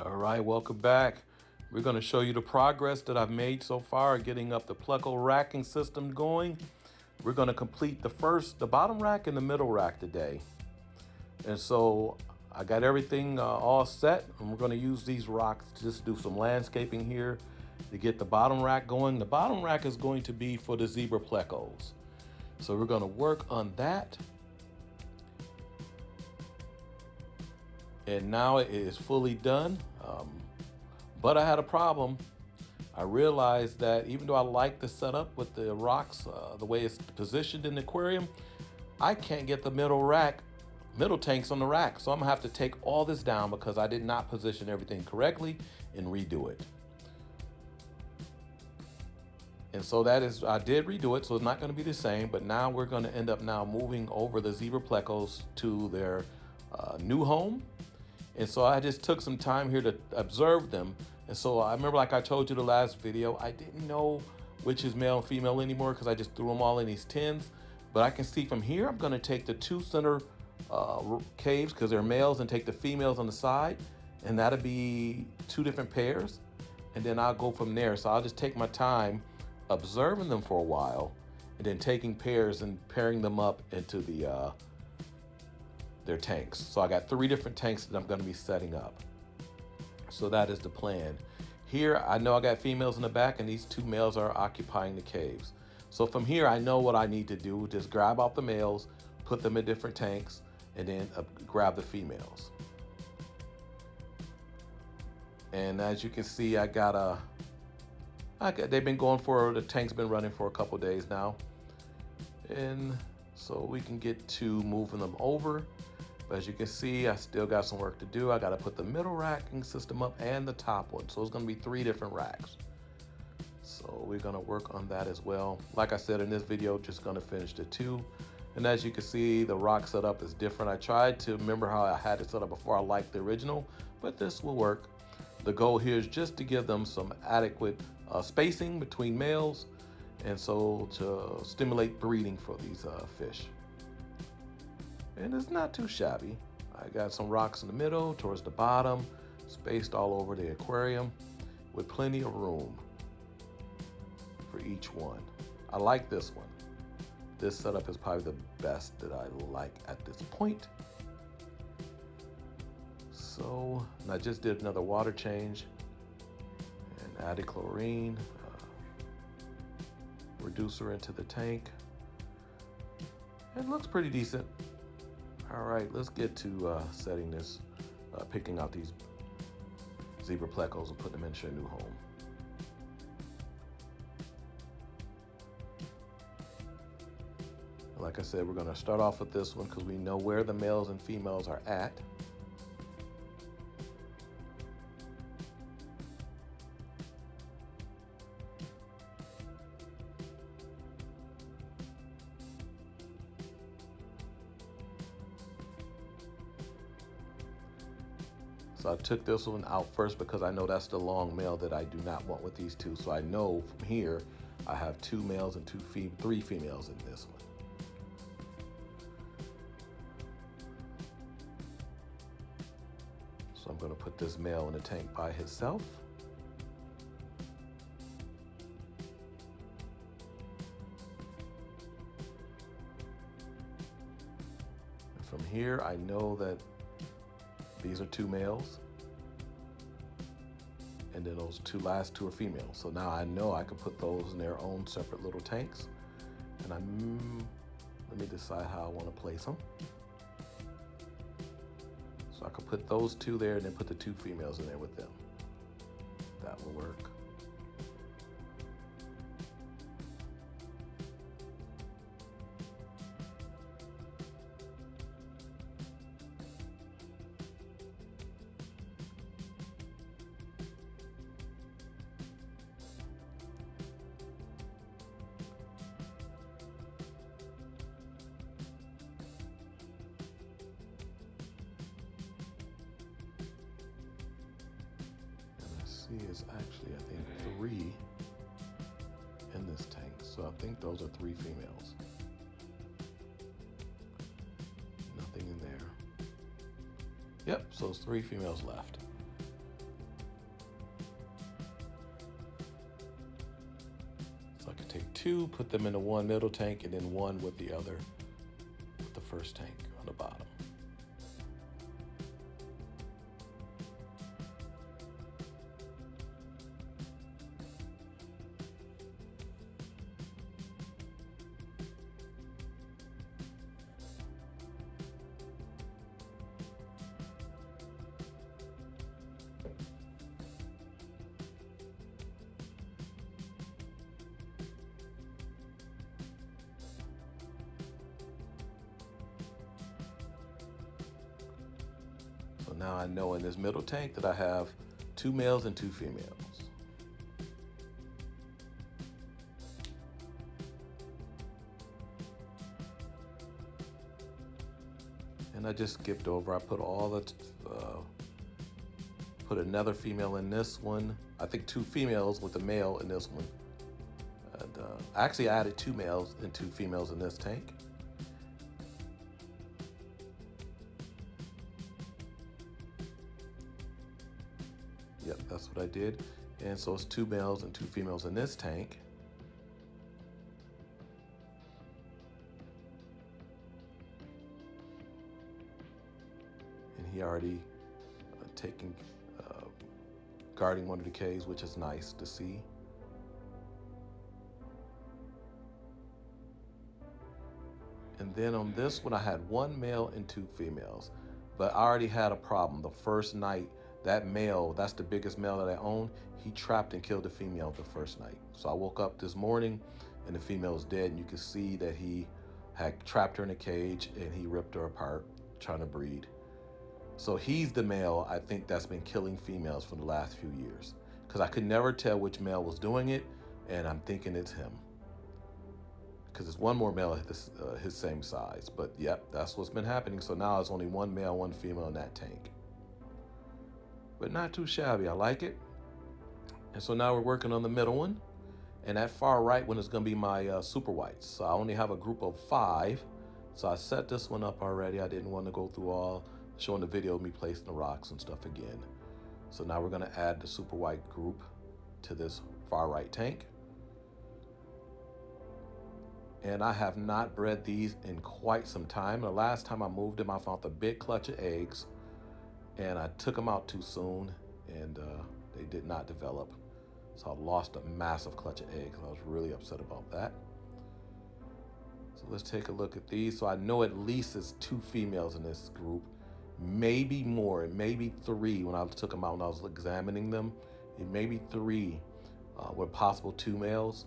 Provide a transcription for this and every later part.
All right, welcome back. We're going to show you the progress that I've made so far getting up the Pleco racking system going. We're going to complete the bottom rack and the middle rack today. And so I got everything all set, and we're going to use these rocks to just do some landscaping here to get the bottom rack going. The bottom rack is going to be for the Zebra Plecos. So we're going to work on that. And now it is fully done. But I had a problem. I realized that even though I like the setup with the rocks, the way it's positioned in the aquarium, I can't get the middle tanks on the rack. So I'm gonna have to take all this down because I did not position everything correctly and redo it. And so I did redo it, so it's not gonna be the same, but now we're gonna end up now moving over the Zebra Plecos to their new home. And so I just took some time here to observe them. And so I remember, like I told you the last video, I didn't know which is male and female anymore because I just threw them all in these tins. But I can see from here, I'm going to take the two center caves because they're males and take the females on the side. And that'll be two different pairs. And then I'll go from there. So I'll just take my time observing them for a while and then taking pairs and pairing them up into their tanks. So I got 3 different tanks that I'm going to be setting up. So that is the plan. Here I know I got females in the back and these 2 males are occupying the caves. So from here I know what I need to do. Just grab out the males, put them in different tanks, and then grab the females. And as you can see, they've been going the tank's been running for a couple days now. And so we can get to moving them over. But as you can see, I still got some work to do. I got to put the middle racking system up and the top one. So it's going to be 3 different racks. So we're going to work on that as well. Like I said in this video, just going to finish the 2. And as you can see, the rock setup is different. I tried to remember how I had it set up before I liked the original, but this will work. The goal here is just to give them some adequate spacing between males, and so to stimulate breeding for these fish. And it's not too shabby. I got some rocks in the middle, towards the bottom, spaced all over the aquarium with plenty of room for each one. I like this one. This setup is probably the best that I like at this point. So, and I just did another water change and added chlorine reducer into the tank. It looks pretty decent. All right, let's get to setting this, picking out these Zebra Plecos and putting them into a new home. Like I said, we're gonna start off with this one because we know where the males and females are at. So I took this one out first because I know that's the long male that I do not want with these 2. So I know from here I have 2 males and 3 females in this one. So I'm going to put this male in the tank by himself. And from here I know that these are 2 males, and then those last 2 are females. So now I know I can put those in their own separate little tanks. And let me decide how I want to place them. So I could put those 2 there and then put the 2 females in there with them. That will work. Is actually, I think, 3 in this tank. So I think those are 3 females. Nothing in there. Yep, so it's 3 females left. take two, put them into one middle tank, and then one with the other, with the first tank on the bottom. So now I know in this middle tank that I have 2 males and 2 females. And I just skipped over. I put put another female in this one. I think 2 females with a male in this one. And actually I added 2 males and 2 females in this tank. Yep, that's what I did. And so it's 2 males and 2 females in this tank. And he already guarding one of the caves, which is nice to see. And then on this one, I had 1 male and 2 females, but I already had a problem. The first night, that male, that's the biggest male that I own, he trapped and killed the female the first night. So I woke up this morning and the female is dead, and you can see that he had trapped her in a cage and he ripped her apart trying to breed. So he's the male, I think, that's been killing females for the last few years, because I could never tell which male was doing it, and I'm thinking it's him, because there's one more male his same size. But yep, that's what's been happening. So now it's only 1 male, 1 female in that tank, but not too shabby. I like it. And so now we're working on the middle one, and that far right one is going to be my super whites. So I only have a group of 5, so I set this one up already. I didn't want to go through all showing the video of me placing the rocks and stuff again. So now we're going to add the super white group to this far right tank. And I have not bred these in quite some time. The last time I moved them, I found a big clutch of eggs, and I took them out too soon, and they did not develop. So I lost a massive clutch of eggs. I was really upset about that. So let's take a look at these. So I know at least it's 2 females in this group, maybe more, maybe 3 when I took them out and I was examining them. It may be 3 with possible 2 males,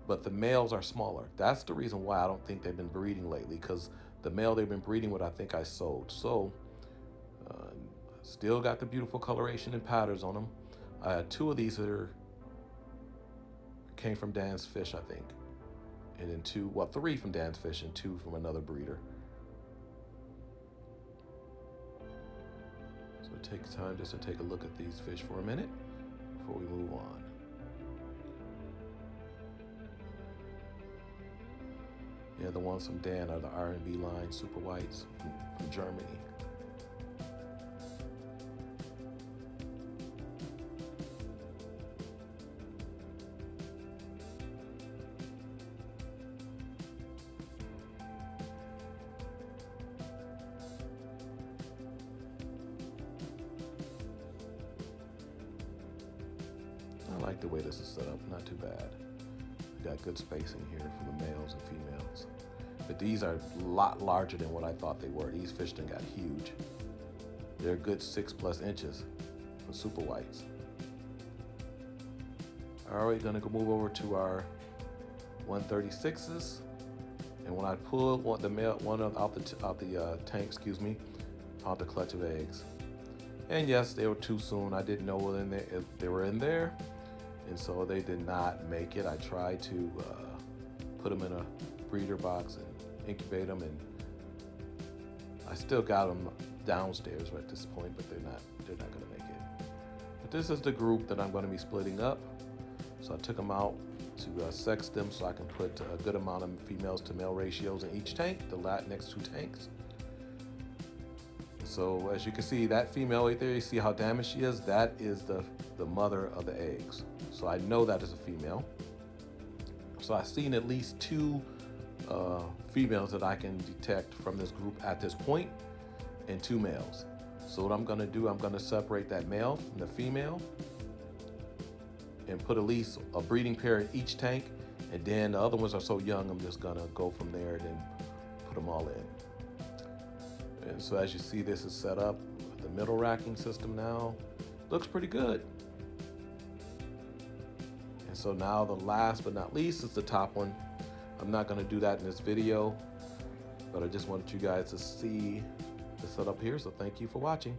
but the males are smaller. That's the reason why I don't think they've been breeding lately, because the male they've been breeding with, I think I sold. So still got the beautiful coloration and patterns on them. I had 2 of these that came from Dan's Fish, I think, and then 3 from Dan's Fish and 2 from another breeder. So take time just to take a look at these fish for a minute before we move on. Yeah, the ones from Dan are the R&B line super whites from Germany. I like the way this is set up, not too bad. We got good spacing here for the males and females. But these are a lot larger than what I thought they were. These fish done got huge. They're a good 6+ inches for super whites. All right, gonna go move over to our 136s. And when I pull the male one out the tank, excuse me, out the clutch of eggs. And yes, they were too soon. I didn't know if they were in there. And so they did not make it. I tried to put them in a breeder box and incubate them, and I still got them downstairs at this point, but they're not going to make it. But this is the group that I'm going to be splitting up. So I took them out to sex them so I can put a good amount of females to male ratios in each tank, the next 2 tanks. So as you can see, that female right there, you see how damaged she is? That is the mother of the eggs. So I know that is a female. So I've seen at least 2 females that I can detect from this group at this point, and 2 males. So what I'm gonna do, I'm gonna separate that male from the female and put at least a breeding pair in each tank, and then the other ones are so young, I'm just gonna go from there and then put them all in. And so as you see, this is set up with the middle racking system now. Looks pretty good. And so now the last but not least is the top one. I'm not gonna do that in this video, but I just wanted you guys to see the setup here, so thank you for watching.